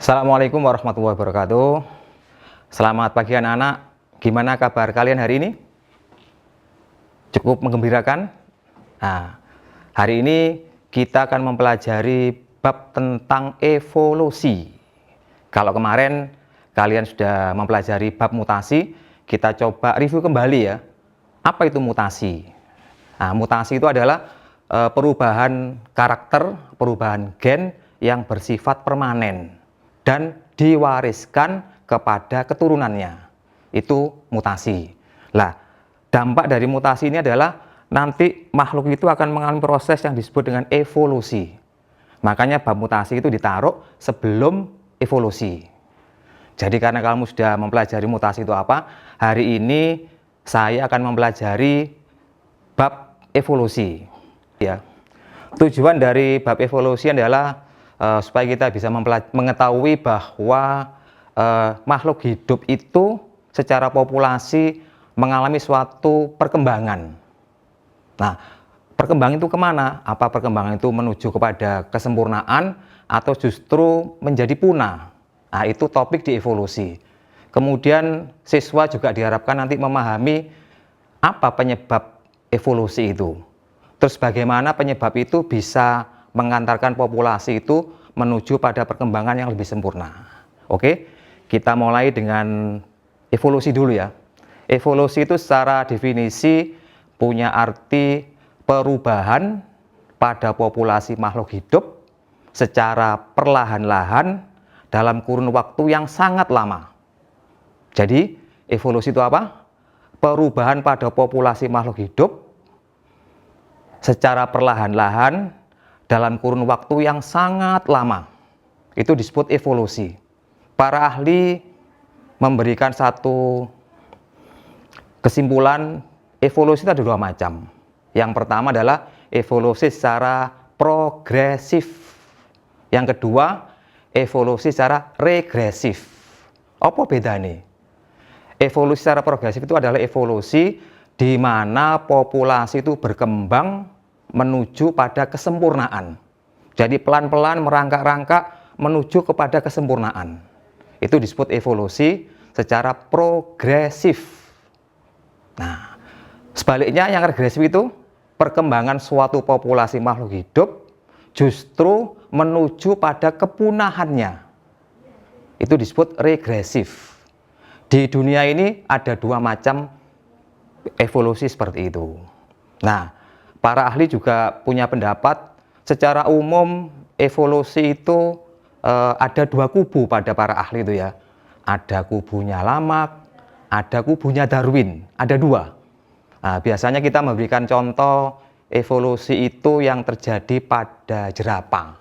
Assalamualaikum warahmatullahi wabarakatuh. Selamat pagi anak-anak. Gimana kabar kalian hari ini? Cukup menggembirakan? Nah, hari ini kita akan mempelajari bab tentang evolusi. Kalau kemarin kalian sudah mempelajari bab mutasi, kita coba review kembali ya. Apa itu mutasi? Nah, mutasi itu adalah perubahan karakter, perubahan gen yang bersifat permanen dan diwariskan kepada keturunannya. Itu mutasi. Nah, dampak dari mutasi ini adalah nanti makhluk itu akan mengalami proses yang disebut dengan evolusi. Makanya bab mutasi itu ditaruh sebelum evolusi. Jadi karena kamu sudah mempelajari mutasi itu apa, hari ini saya akan mempelajari bab evolusi. Ya. Tujuan dari bab evolusi adalah supaya kita bisa mengetahui bahwa makhluk hidup itu secara populasi mengalami suatu perkembangan. Nah, perkembangan itu kemana? Apa perkembangan itu menuju kepada kesempurnaan atau justru menjadi punah? Nah, itu topik di evolusi. Kemudian siswa juga diharapkan nanti memahami apa penyebab evolusi itu. Terus bagaimana penyebab itu bisa mengantarkan populasi itu menuju pada perkembangan yang lebih sempurna. Oke, kita mulai dengan evolusi dulu ya. Evolusi itu secara definisi punya arti perubahan pada populasi makhluk hidup secara perlahan-lahan dalam kurun waktu yang sangat lama. Jadi evolusi itu apa? Perubahan pada populasi makhluk hidup secara perlahan-lahan dalam kurun waktu yang sangat lama. Itu disebut evolusi. Para ahli memberikan satu kesimpulan, evolusi itu ada dua macam. Yang pertama adalah evolusi secara progresif. Yang kedua, evolusi secara regresif. Apa bedanya? Evolusi secara progresif itu adalah evolusi di mana populasi itu berkembang menuju pada kesempurnaan. Jadi pelan-pelan merangkak-rangkak menuju kepada kesempurnaan. Itu disebut evolusi secara progresif. Nah, sebaliknya yang regresif itu perkembangan suatu populasi makhluk hidup justru menuju pada kepunahannya. Itu disebut regresif. Di dunia ini ada dua macam evolusi seperti itu. Nah, para ahli juga punya pendapat secara umum evolusi itu ada dua kubu pada para ahli itu ya. Ada kubunya Lamarck, ada kubunya Darwin, ada dua. Nah, biasanya kita memberikan contoh evolusi itu yang terjadi pada jerapah.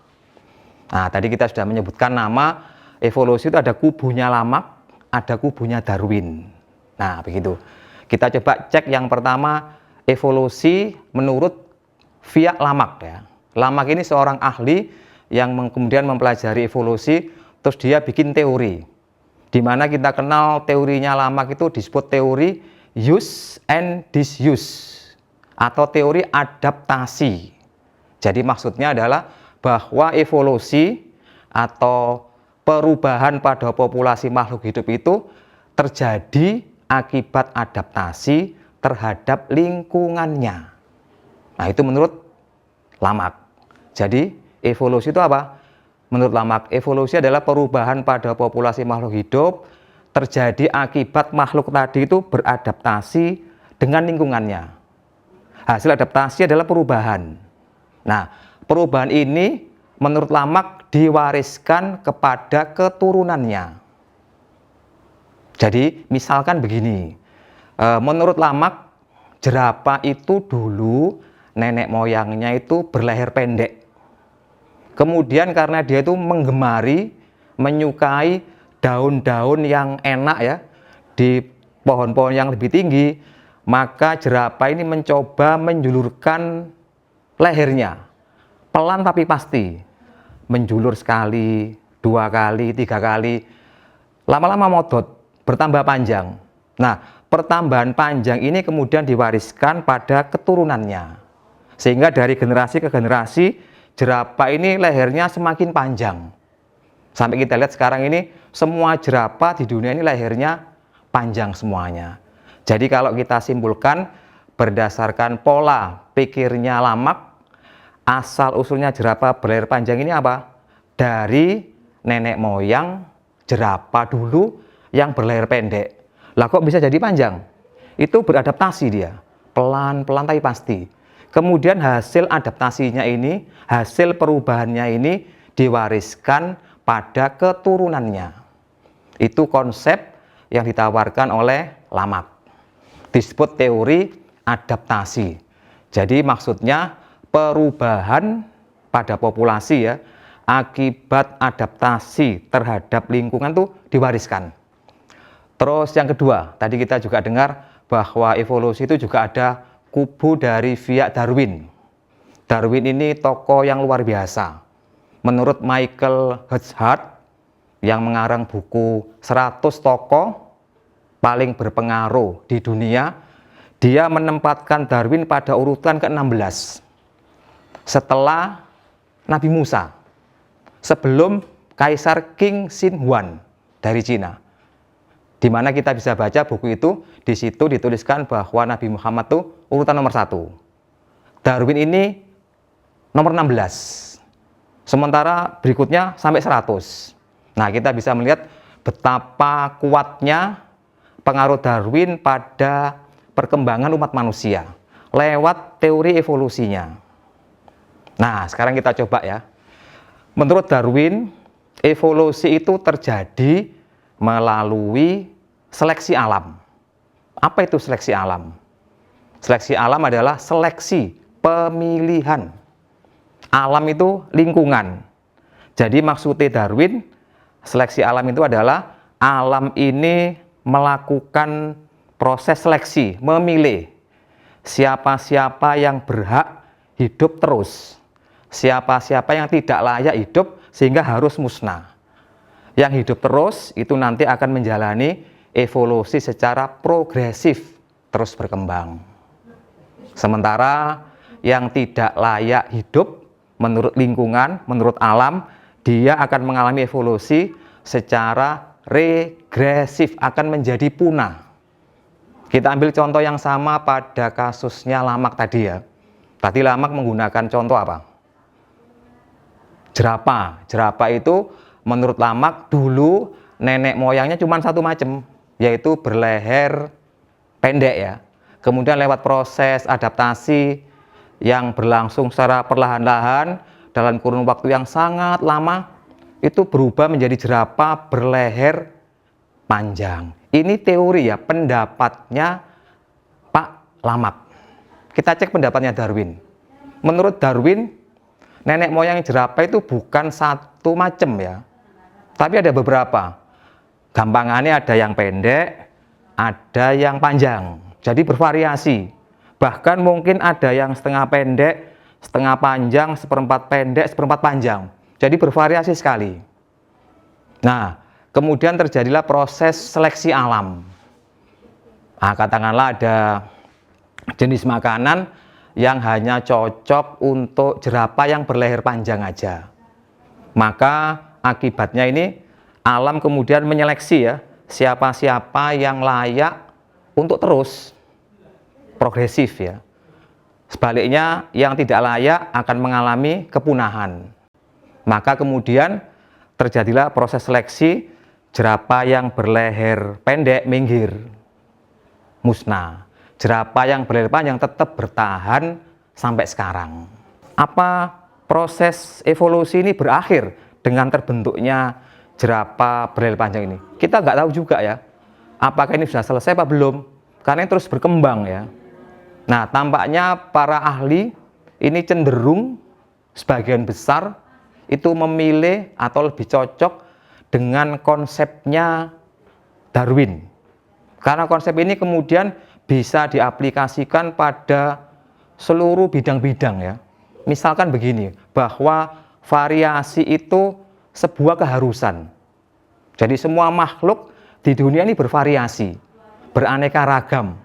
Nah, tadi kita sudah menyebutkan nama evolusi itu ada kubunya Lamarck, ada kubunya Darwin. Nah, begitu. Kita coba cek yang pertama, evolusi menurut via Lamarck ya. Lamarck ini seorang ahli yang kemudian mempelajari evolusi, terus dia bikin teori. Di mana kita kenal teorinya Lamarck itu disebut teori use and disuse atau teori adaptasi. Jadi maksudnya adalah bahwa evolusi atau perubahan pada populasi makhluk hidup itu terjadi akibat adaptasi terhadap lingkungannya. Nah, itu menurut Lamarck. Jadi, evolusi itu apa? Menurut Lamarck, evolusi adalah perubahan pada populasi makhluk hidup terjadi akibat makhluk tadi itu beradaptasi dengan lingkungannya. Hasil adaptasi adalah perubahan. Nah, perubahan ini menurut Lamarck diwariskan kepada keturunannya. Jadi misalkan begini, menurut Lamarck jerapah itu dulu nenek moyangnya itu berleher pendek. Kemudian karena dia itu menggemari, menyukai daun-daun yang enak ya, di pohon-pohon yang lebih tinggi, maka jerapah ini mencoba menjulurkan lehernya. Pelan tapi pasti. Menjulur sekali, dua kali, tiga kali, lama-lama modot, bertambah panjang. Nah, pertambahan panjang ini kemudian diwariskan pada keturunannya. Sehingga dari generasi ke generasi, jerapah ini lehernya semakin panjang. Sampai kita lihat sekarang ini semua jerapah di dunia ini lehernya panjang semuanya. Jadi kalau kita simpulkan berdasarkan pola pikirnya Lamarck, asal usulnya jerapah berleher panjang ini apa? Dari nenek moyang jerapah dulu yang berleher pendek. Lah kok bisa jadi panjang? Itu beradaptasi dia, pelan-pelan tapi pasti. Kemudian hasil adaptasinya ini, hasil perubahannya ini diwariskan pada keturunannya. Itu konsep yang ditawarkan oleh Lamarck. Disebut teori adaptasi. Jadi maksudnya perubahan pada populasi ya, akibat adaptasi terhadap lingkungan tuh diwariskan. Terus yang kedua, tadi kita juga dengar bahwa evolusi itu juga ada kubu dari pihak Darwin. Darwin ini tokoh yang luar biasa. Menurut Michael Hirshhart yang mengarang buku 100 tokoh paling berpengaruh di dunia, dia menempatkan Darwin pada urutan ke-16 setelah Nabi Musa, sebelum Kaisar Qin Shi Huang dari Cina. Di mana kita bisa baca buku itu, di situ dituliskan bahwa Nabi Muhammad itu urutan nomor 1. Darwin ini nomor 16. Sementara berikutnya sampai 100. Nah, kita bisa melihat betapa kuatnya pengaruh Darwin pada perkembangan umat manusia lewat teori evolusinya. Nah, sekarang kita coba ya. Menurut Darwin, evolusi itu terjadi melalui seleksi alam. Apa itu seleksi alam? Seleksi alam adalah seleksi pemilihan. Alam itu lingkungan. Jadi maksudnya Darwin, seleksi alam itu adalah alam ini melakukan proses seleksi, memilih siapa-siapa yang berhak hidup terus, siapa-siapa yang tidak layak hidup sehingga harus musnah. Yang hidup terus itu nanti akan menjalani evolusi secara progresif, terus berkembang. Sementara yang tidak layak hidup menurut lingkungan, menurut alam, dia akan mengalami evolusi secara regresif, akan menjadi punah. Kita ambil contoh yang sama pada kasusnya Lamarck tadi ya. Tadi Lamarck menggunakan contoh apa? Jerapah. Jerapah itu menurut Lamarck dulu nenek moyangnya cuma satu macam, yaitu berleher pendek ya. Kemudian lewat proses adaptasi yang berlangsung secara perlahan-lahan dalam kurun waktu yang sangat lama, itu berubah menjadi jerapah berleher panjang. Ini teori ya, pendapatnya Pak Lamarck. Kita cek pendapatnya Darwin. Menurut Darwin, nenek moyang jerapah itu bukan satu macam ya, tapi ada beberapa. Gampangannya ada yang pendek, ada yang panjang. Jadi bervariasi. Bahkan mungkin ada yang setengah pendek, setengah panjang, seperempat pendek, seperempat panjang. Jadi bervariasi sekali. Nah, kemudian terjadilah proses seleksi alam. Nah, katakanlah ada jenis makanan yang hanya cocok untuk jerapah yang berleher panjang aja. Maka akibatnya ini alam kemudian menyeleksi ya, siapa-siapa yang layak untuk terus progresif ya. Sebaliknya yang tidak layak akan mengalami kepunahan. Maka kemudian terjadilah proses seleksi, jerapah yang berleher pendek minggir, musnah. Jerapah yang berleher panjang tetap bertahan sampai sekarang. Apa proses evolusi ini berakhir dengan terbentuknya jerapah berleher panjang ini? Kita nggak tahu juga ya. Apakah ini sudah selesai apa belum? Karena ini terus berkembang ya. Nah, tampaknya para ahli ini cenderung sebagian besar itu memilih atau lebih cocok dengan konsepnya Darwin. Karena konsep ini kemudian bisa diaplikasikan pada seluruh bidang-bidang ya. Misalkan begini, bahwa variasi itu sebuah keharusan. Jadi semua makhluk di dunia ini bervariasi, beraneka ragam.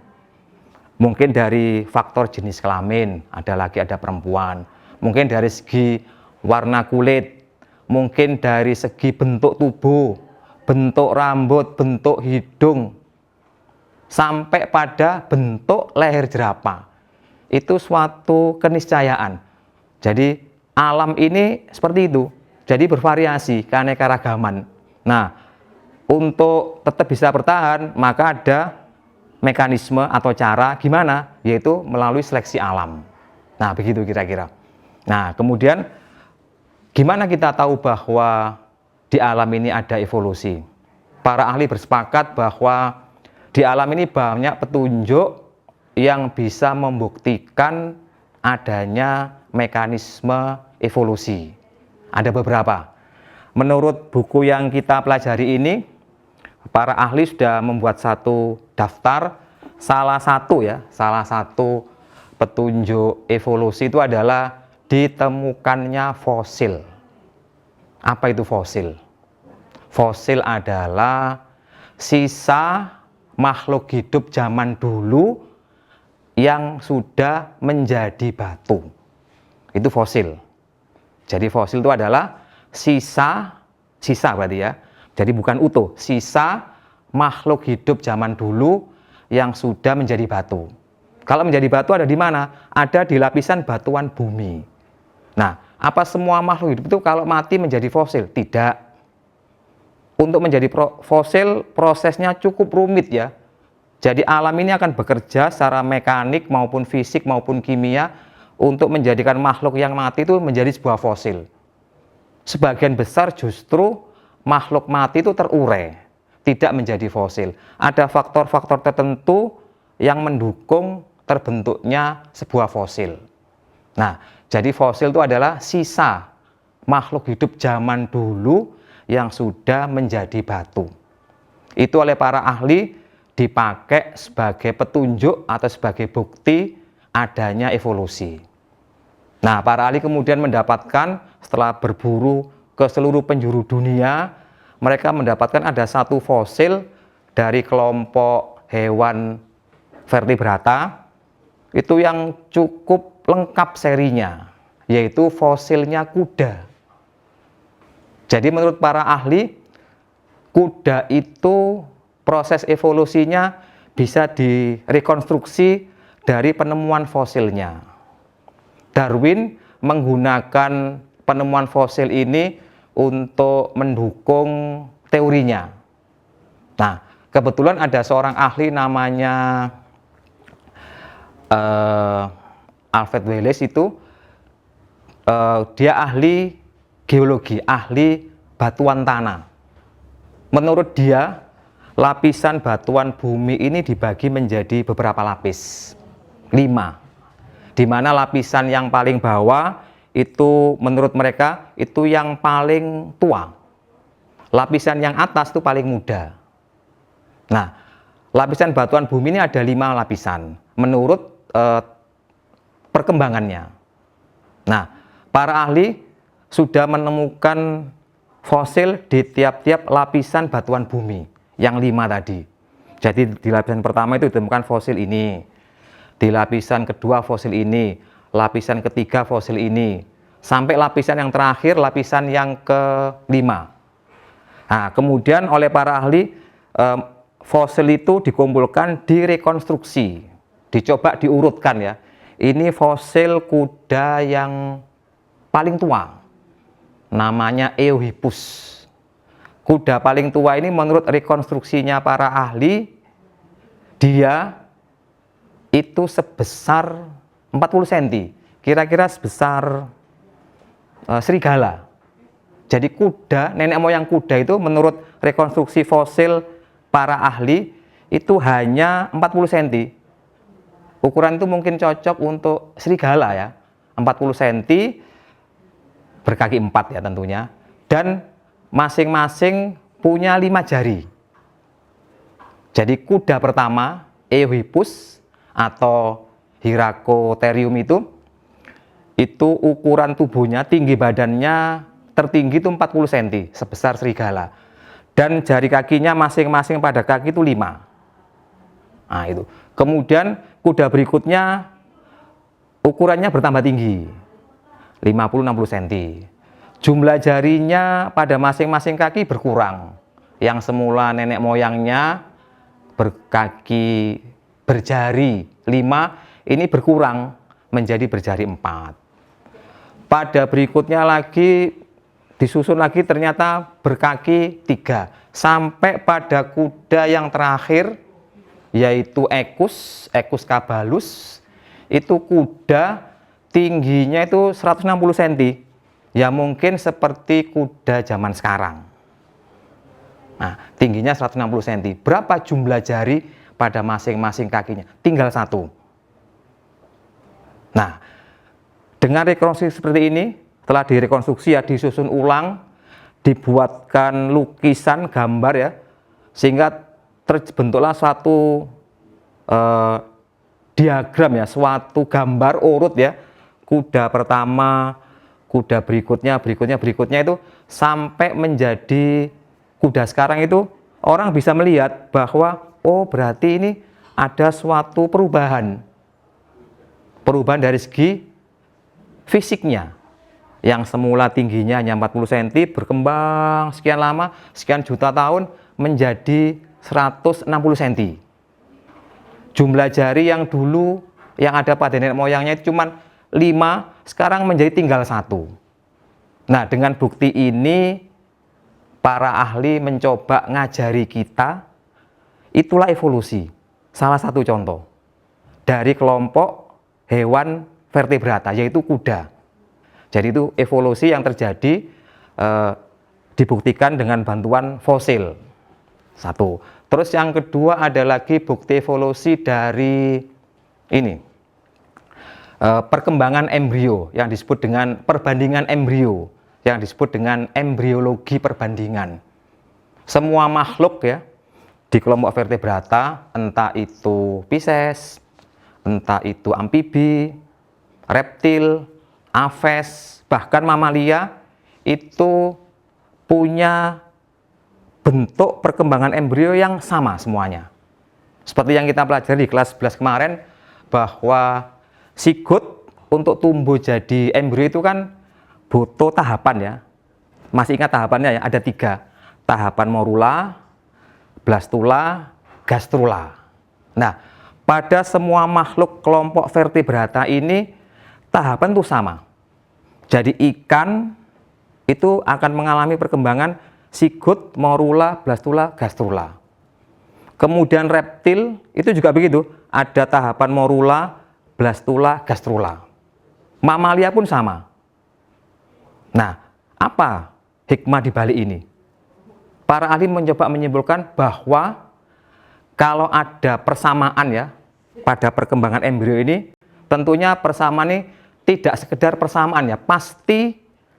Mungkin dari faktor jenis kelamin, ada laki ada perempuan. Mungkin dari segi warna kulit, mungkin dari segi bentuk tubuh, bentuk rambut, bentuk hidung, sampai pada bentuk leher jerapah. Itu suatu keniscayaan. Jadi alam ini seperti itu. Jadi bervariasi, keanekaragaman. Nah, untuk tetap bisa bertahan, maka ada mekanisme atau cara gimana? Yaitu melalui seleksi alam. Nah, begitu kira-kira. Nah, kemudian gimana kita tahu bahwa di alam ini ada evolusi? Para ahli bersepakat bahwa di alam ini banyak petunjuk yang bisa membuktikan adanya mekanisme evolusi. Ada beberapa. Menurut buku yang kita pelajari ini, para ahli sudah membuat satu daftar. Salah satu petunjuk evolusi itu adalah ditemukannya fosil. Apa itu fosil? Fosil adalah sisa makhluk hidup zaman dulu yang sudah menjadi batu. Itu fosil. Jadi fosil itu adalah sisa berarti ya. Jadi bukan utuh, sisa makhluk hidup zaman dulu yang sudah menjadi batu. Kalau menjadi batu ada di mana? Ada di lapisan batuan bumi. Nah, apa semua makhluk hidup itu kalau mati menjadi fosil? Tidak. Untuk menjadi fosil prosesnya cukup rumit ya. Jadi alam ini akan bekerja secara mekanik maupun fisik maupun kimia untuk menjadikan makhluk yang mati itu menjadi sebuah fosil. Sebagian besar justru makhluk mati itu terurai, tidak menjadi fosil. Ada faktor-faktor tertentu yang mendukung terbentuknya sebuah fosil. Nah, jadi fosil itu adalah sisa makhluk hidup zaman dulu yang sudah menjadi batu. Itu oleh para ahli dipakai sebagai petunjuk atau sebagai bukti adanya evolusi. Nah, para ahli kemudian mendapatkan setelah berburu ke seluruh penjuru dunia, mereka mendapatkan ada satu fosil dari kelompok hewan vertebrata itu yang cukup lengkap serinya, yaitu fosilnya kuda. Jadi menurut para ahli, kuda itu proses evolusinya bisa direkonstruksi dari penemuan fosilnya. Darwin menggunakan penemuan fosil ini untuk mendukung teorinya. Nah, kebetulan ada seorang ahli namanya Alfred Wallace itu, dia ahli geologi, ahli batuan tanah. Menurut dia, lapisan batuan bumi ini dibagi menjadi beberapa lapis, 5. Di mana lapisan yang paling bawah itu menurut mereka itu yang paling tua. Lapisan yang atas itu paling muda. Nah, lapisan batuan bumi ini ada 5 lapisan menurut perkembangannya. Nah, para ahli sudah menemukan fosil di tiap-tiap lapisan batuan bumi yang 5 tadi. Jadi di lapisan pertama itu ditemukan fosil ini. Di lapisan kedua fosil ini, lapisan ketiga fosil ini, sampai lapisan yang terakhir, lapisan yang ke-5. Nah, kemudian oleh para ahli, fosil itu dikumpulkan, direkonstruksi, dicoba diurutkan ya. Ini fosil kuda yang paling tua, namanya Eohippus. Kuda paling tua ini menurut rekonstruksinya para ahli, dia itu sebesar 40 cm, kira-kira sebesar serigala. Jadi kuda, nenek moyang kuda itu menurut rekonstruksi fosil para ahli itu hanya 40 cm. Ukuran itu mungkin cocok untuk serigala ya, 40 cm, berkaki 4 ya tentunya, dan masing-masing punya 5 jari. Jadi kuda pertama, Eohippus atau Hyracotherium itu ukuran tubuhnya, tinggi badannya tertinggi itu 40 cm, sebesar serigala. Dan jari kakinya masing-masing pada kaki itu 5. Nah itu. Kemudian kuda berikutnya ukurannya bertambah tinggi, 50-60 cm. Jumlah jarinya pada masing-masing kaki berkurang. Yang semula nenek moyangnya berjari 5, ini berkurang menjadi berjari 4. Pada berikutnya lagi disusun lagi ternyata berkaki 3. Sampai pada kuda yang terakhir yaitu Equus caballus. Itu kuda tingginya itu 160 cm. Ya mungkin seperti kuda zaman sekarang. Nah, tingginya 160 cm. Berapa jumlah jari pada masing-masing kakinya? Tinggal 1. Nah, dengan rekonstruksi seperti ini, setelah direkonstruksi ya disusun ulang, dibuatkan lukisan gambar ya, sehingga terbentuklah suatu diagram ya, suatu gambar urut ya. Kuda pertama, kuda berikutnya itu sampai menjadi kuda sekarang itu orang bisa melihat bahwa oh berarti ini ada suatu perubahan dari segi fisiknya. Yang semula tingginya hanya 40 cm berkembang sekian lama, sekian juta tahun menjadi 160 cm. Jumlah jari yang dulu yang ada pada nenek moyangnya itu cuma 5, sekarang menjadi tinggal 1. Nah, dengan bukti ini para ahli mencoba ngajari kita, itulah evolusi. Salah satu contoh dari kelompok hewan vertebrata, yaitu kuda. Jadi itu evolusi yang terjadi dibuktikan dengan bantuan fosil. 1. Terus yang kedua ada lagi bukti evolusi dari ini. Perkembangan embrio yang disebut dengan perbandingan embrio, yang disebut dengan embriologi perbandingan. Semua makhluk ya di kelompok vertebrata, entah itu Pisces, entah itu amfibi, reptil, aves, bahkan mamalia, itu punya bentuk perkembangan embrio yang sama semuanya. Seperti yang kita pelajari di kelas 11 kemarin, bahwa sigot untuk tumbuh jadi embrio itu kan butuh tahapan ya. Masih ingat tahapannya ya? Ada 3. Tahapan morula, blastula, gastrula. Nah, pada semua makhluk kelompok vertebrata ini tahapan itu sama. Jadi ikan itu akan mengalami perkembangan sigot, morula, blastula, gastrula. Kemudian reptil itu juga begitu. Ada tahapan morula, blastula, gastrula. Mamalia pun sama. Nah, apa hikmah di balik ini? Para ahli mencoba menyimpulkan bahwa kalau ada persamaan ya pada perkembangan embrio ini, tentunya persamaan ini tidak sekedar persamaan ya, pasti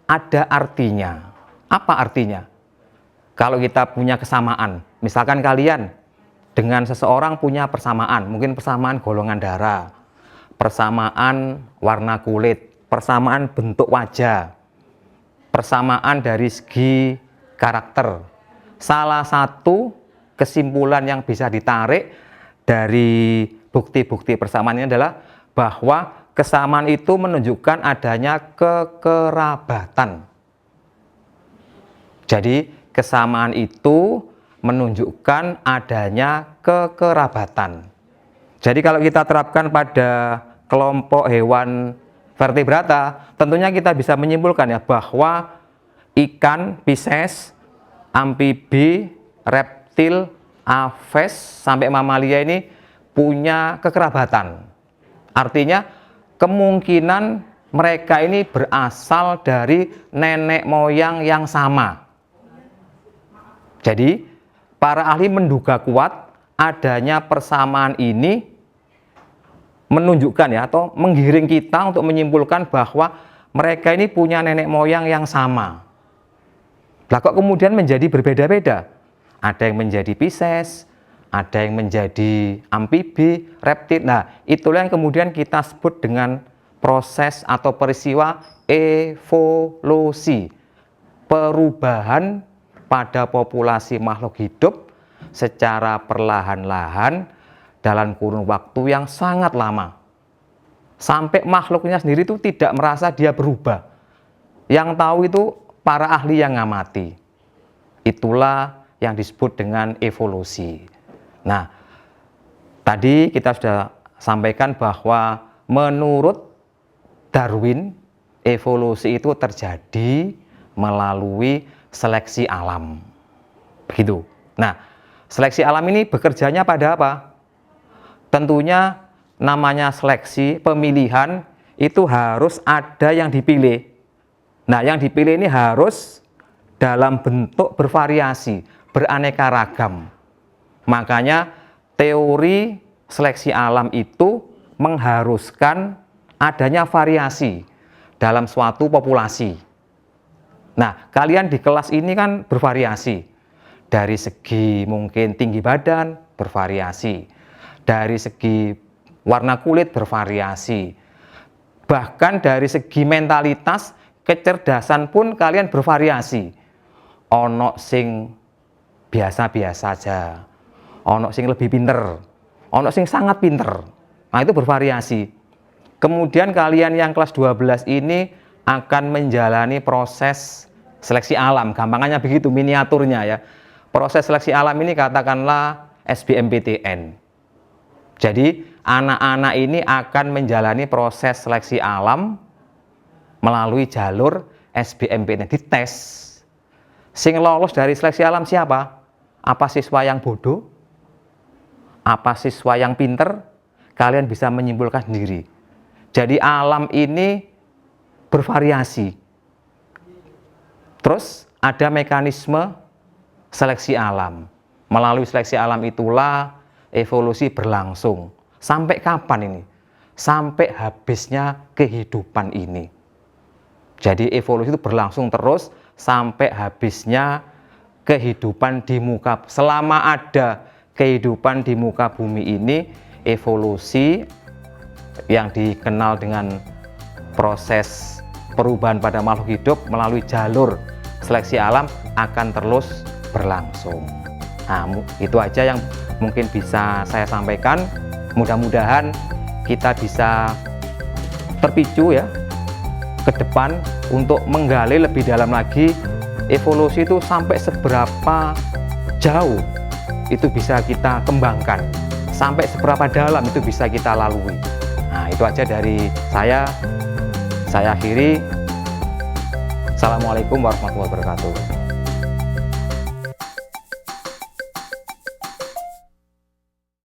ada artinya. Apa artinya? Kalau kita punya kesamaan, misalkan kalian dengan seseorang punya persamaan, mungkin persamaan golongan darah, persamaan warna kulit, persamaan bentuk wajah, persamaan dari segi karakter. Salah satu kesimpulan yang bisa ditarik dari bukti-bukti persamaan ini adalah bahwa kesamaan itu menunjukkan adanya kekerabatan. Jadi kesamaan itu menunjukkan adanya kekerabatan. Jadi kalau kita terapkan pada kelompok hewan vertebrata, tentunya kita bisa menyimpulkan ya bahwa ikan, Pisces, amfibi, reptil, aves sampai mamalia ini punya kekerabatan. Artinya kemungkinan mereka ini berasal dari nenek moyang yang sama. Jadi para ahli menduga kuat adanya persamaan ini menunjukkan ya atau menggiring kita untuk menyimpulkan bahwa mereka ini punya nenek moyang yang sama. Lah kok kemudian menjadi berbeda-beda? Ada yang menjadi Pisces, ada yang menjadi amfibi, reptil. Nah, itulah yang kemudian kita sebut dengan proses atau peristiwa evolusi. Perubahan pada populasi makhluk hidup secara perlahan-lahan dalam kurun waktu yang sangat lama. Sampai makhluknya sendiri itu tidak merasa dia berubah. Yang tahu itu para ahli yang ngamati. Itulah yang disebut dengan evolusi. Nah, tadi kita sudah sampaikan bahwa menurut Darwin, evolusi itu terjadi melalui seleksi alam. Begitu. Nah, seleksi alam ini bekerjanya pada apa? Tentunya namanya seleksi, pemilihan, itu harus ada yang dipilih. Nah, yang dipilih ini harus dalam bentuk bervariasi, beraneka ragam. Makanya teori seleksi alam itu mengharuskan adanya variasi dalam suatu populasi. Nah, kalian di kelas ini kan bervariasi. Dari segi mungkin tinggi badan bervariasi. Dari segi warna kulit bervariasi. Bahkan dari segi mentalitas, kecerdasan pun kalian bervariasi. Ono sing biasa-biasa aja, ono sing lebih pinter, ono sing sangat pinter. Nah, itu bervariasi. Kemudian kalian yang kelas 12 ini akan menjalani proses seleksi alam, gampangannya begitu, miniaturnya ya. Proses seleksi alam ini katakanlah SBMPTN. Jadi anak-anak ini akan menjalani proses seleksi alam melalui jalur SBMPTN, dites. Sing lolos dari seleksi alam siapa? Apa siswa yang bodoh? Apa siswa yang pinter? Kalian bisa menyimpulkan sendiri. Jadi alam ini bervariasi. Terus ada mekanisme seleksi alam. Melalui seleksi alam itulah evolusi berlangsung. Sampai kapan ini? Sampai habisnya kehidupan ini. Jadi evolusi itu berlangsung terus sampai habisnya kehidupan di muka. Selama ada kehidupan di muka bumi ini, evolusi yang dikenal dengan proses perubahan pada makhluk hidup melalui jalur seleksi alam akan terus berlangsung. Nah, itu aja yang mungkin bisa saya sampaikan. Mudah-mudahan kita bisa terpicu ya ke depan untuk menggali lebih dalam lagi evolusi itu sampai seberapa jauh itu bisa kita kembangkan, sampai seberapa dalam itu bisa kita lalui. Nah, itu aja dari saya akhiri. Assalamualaikum warahmatullahi wabarakatuh.